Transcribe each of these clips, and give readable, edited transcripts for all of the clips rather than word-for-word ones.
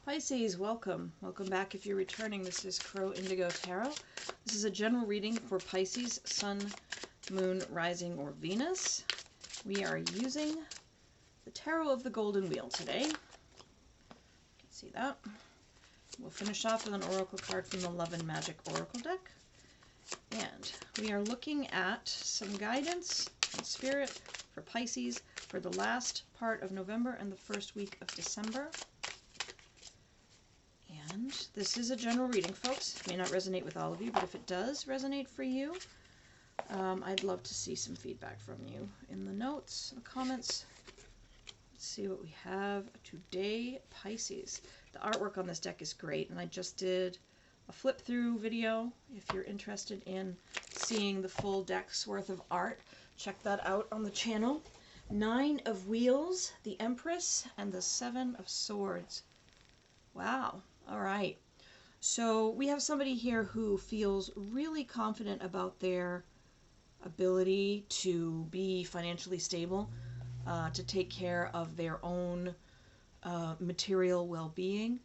Pisces, welcome. Welcome back if you're returning. This is Crow Indigo Tarot. This is a general reading for Pisces, Sun, Moon, Rising, or Venus. We are using the Tarot of the Golden Wheel today. You can see that. We'll finish off with an oracle card from the Love and Magic Oracle deck. And we are looking at some guidance and spirit for Pisces for the last part of November and the first week of December. And this is a general reading, folks. It may not resonate with all of you, but if it does resonate for you, I'd love to see some feedback from you in the notes, the comments. Let's see what we have today, Pisces. The artwork on this deck is great, and I just did a flip through video. If you're interested in seeing the full deck's worth of art, check that out on the channel. 9 of Wheels, the Empress, and the 7 of Swords. Wow. All right. So we have somebody here who feels really confident about their ability to be financially stable, to take care of their own material well-being.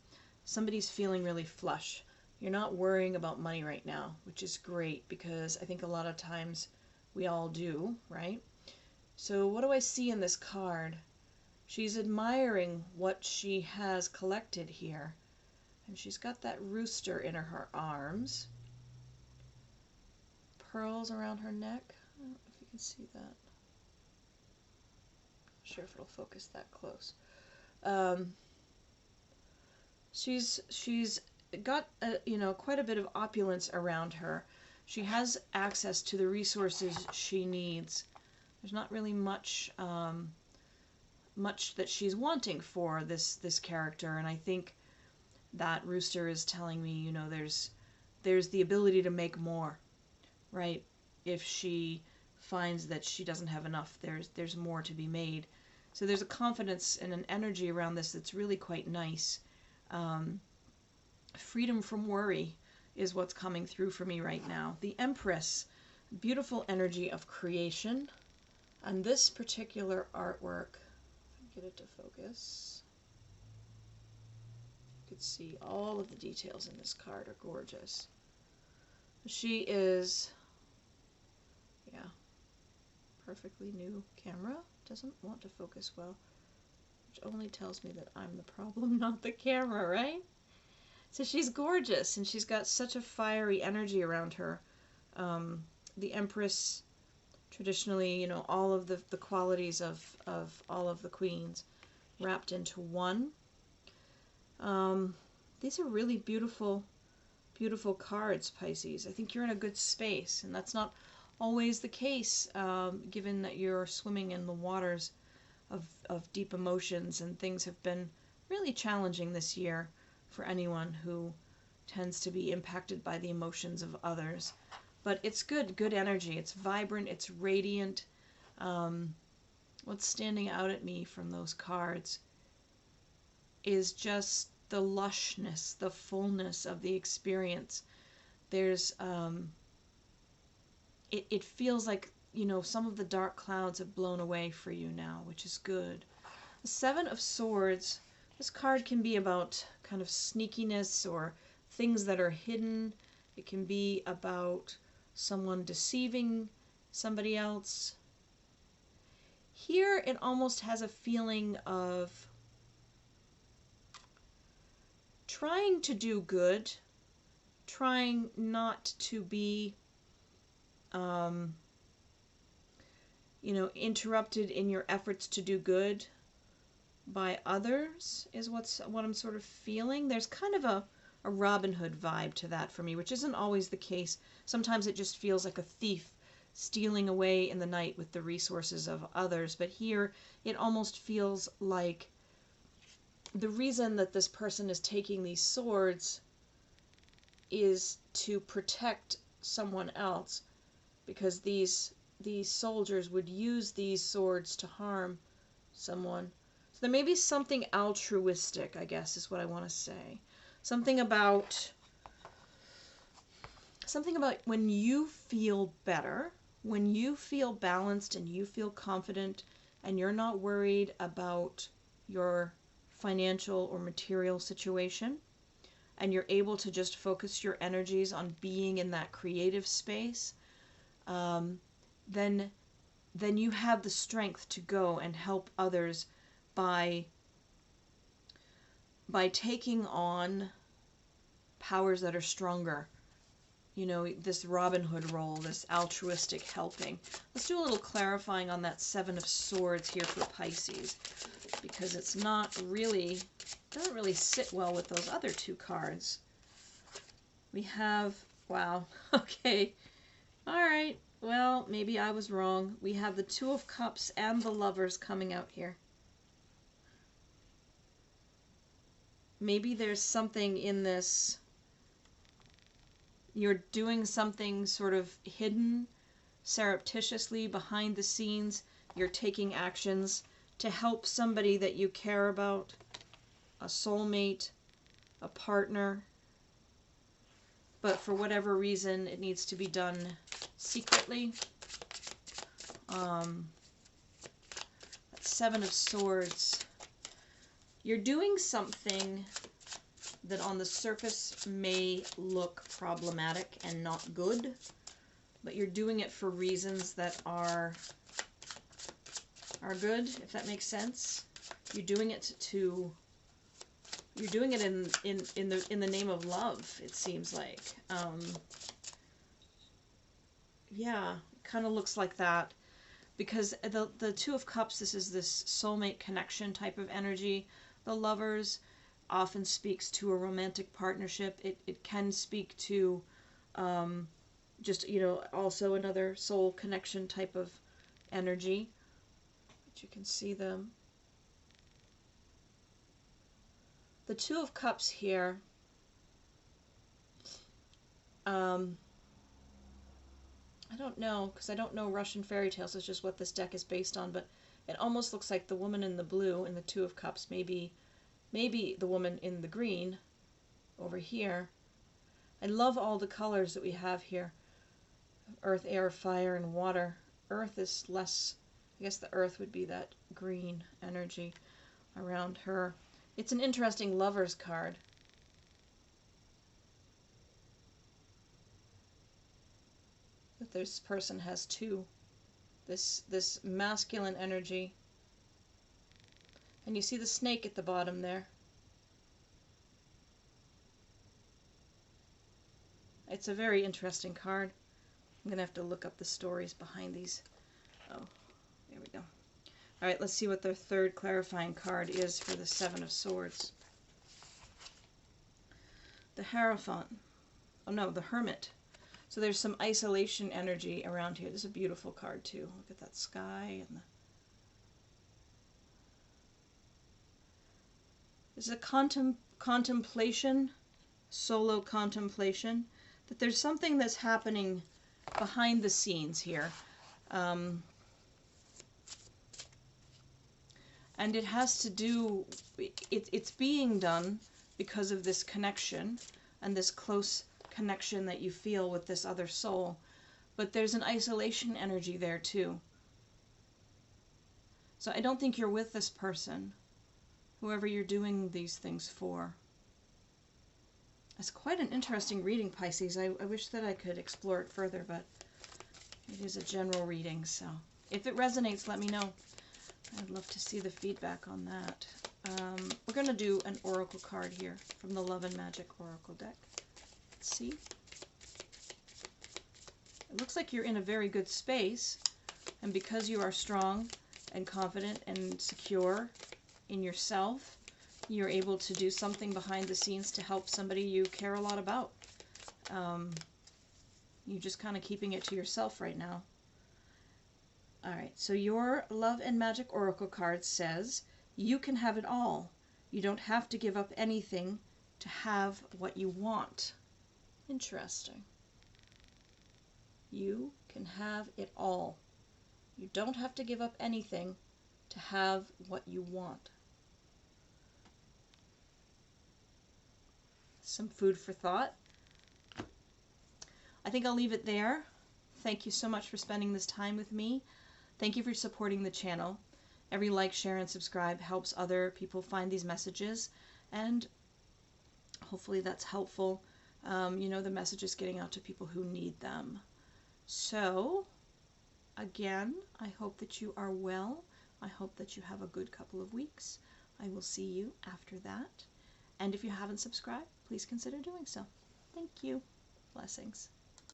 Somebody's feeling really flush. You're not worrying about money right now, which is great because I think a lot of times we all do, right? So what do I see in this card? She's admiring what she has collected here. And she's got that rooster in her arms. Pearls around her neck. I don't know if you can see that. Not sure if it'll focus that close. She's got quite a bit of opulence around her. She has access to the resources she needs. There's not really much that she's wanting for this character, and I think that rooster is telling me, there's the ability to make more, right? If she finds that she doesn't have enough, there's more to be made. So there's a confidence and an energy around this that's really quite nice. Freedom from worry is what's coming through for me right now. The Empress, beautiful energy of creation. And this particular artwork, get it to focus. You could see all of the details in this card are gorgeous. She is, perfectly new camera. Doesn't want to focus well, which only tells me that I'm the problem, not the camera, right? So she's gorgeous, and she's got such a fiery energy around her. The Empress, traditionally, all of the qualities of all of the queens wrapped into one. These are really beautiful, beautiful cards, Pisces. I think you're in a good space, and that's not always the case, given that you're swimming in the waters of deep emotions, and things have been really challenging this year for anyone who tends to be impacted by the emotions of others. But it's good energy. It's vibrant, it's radiant. What's standing out at me from those cards is just the lushness, the fullness of the experience. There's, it feels like, some of the dark clouds have blown away for you now, which is good. The 7 of Swords, this card can be about kind of sneakiness or things that are hidden. It can be about someone deceiving somebody else. Here it almost has a feeling of trying to do good, trying not to be, interrupted in your efforts to do good by others is what I'm sort of feeling. There's kind of a Robin Hood vibe to that for me, which isn't always the case. Sometimes it just feels like a thief stealing away in the night with the resources of others. But here it almost feels like the reason that this person is taking these swords is to protect someone else, because these soldiers would use these swords to harm someone. So there may be something altruistic, I guess, is what I want to say. Something about when you feel better, when you feel balanced and you feel confident and you're not worried about your financial or material situation, and you're able to just focus your energies on being in that creative space, then you have the strength to go and help others by taking on powers that are stronger. You know, this Robin Hood role, this altruistic helping. Let's do a little clarifying on that Seven of Swords here for Pisces, because it's not really, doesn't really sit well with those other two cards. We have, wow, okay, all right, well, maybe I was wrong. We have the Two of Cups and the Lovers coming out here. Maybe there's something in this, you're doing something sort of hidden, surreptitiously, behind the scenes. You're taking actions to help somebody that you care about, a soulmate, a partner, but for whatever reason it needs to be done secretly. That Seven of Swords. You're doing something that on the surface may look problematic and not good, but you're doing it for reasons that are good, if that makes sense. You're doing it in the name of love, it seems like. Yeah, it kind of looks like that, because the Two of Cups, this is this soulmate connection type of energy. The Lovers often speaks to a romantic partnership. It can speak to just, you know, also another soul connection type of energy. But you can see them. The Two of Cups here, I don't know, because I don't know Russian fairy tales, it's just what this deck is based on, but it almost looks like the woman in the blue in the Two of Cups, maybe the woman in the green over here. I love all the colors that we have here. Earth, air, fire, and water. Earth is less, I guess the earth would be that green energy around her. It's an interesting Lovers card. That this person has two. This masculine energy. And you see the snake at the bottom there. It's a very interesting card. I'm going to have to look up the stories behind these. Oh, there we go. All right, let's see what their third clarifying card is for the Seven of Swords. The Hierophant. Oh no, the Hermit. So there's some isolation energy around here. This is a beautiful card too. Look at that sky and the... This is a contemplation, solo contemplation, that there's something that's happening behind the scenes here. And it has to do, it's being done because of this connection and this close connection that you feel with this other soul. But there's an isolation energy there too. So I don't think you're with this person, whoever you're doing these things for. It's quite an interesting reading, Pisces. I wish that I could explore it further, but it is a general reading, so if it resonates, let me know. I'd love to see the feedback on that. We're going to do an oracle card here from the Love and Magic Oracle deck. Let's see. It looks like you're in a very good space, and because you are strong and confident and secure in yourself, you're able to do something behind the scenes to help somebody you care a lot about. You're just kind of keeping it to yourself right now. Alright, so your Love and Magic Oracle card says, you can have it all. You don't have to give up anything to have what you want. Interesting. You can have it all. You don't have to give up anything to have what you want. Some food for thought. I think I'll leave it there. Thank you so much for spending this time with me. Thank you for supporting the channel. Every like, share, and subscribe helps other people find these messages, and hopefully that's helpful. The message is getting out to people who need them. So, again, I hope that you are well. I hope that you have a good couple of weeks. I will see you after that. And if you haven't subscribed, please consider doing so. Thank you. Blessings.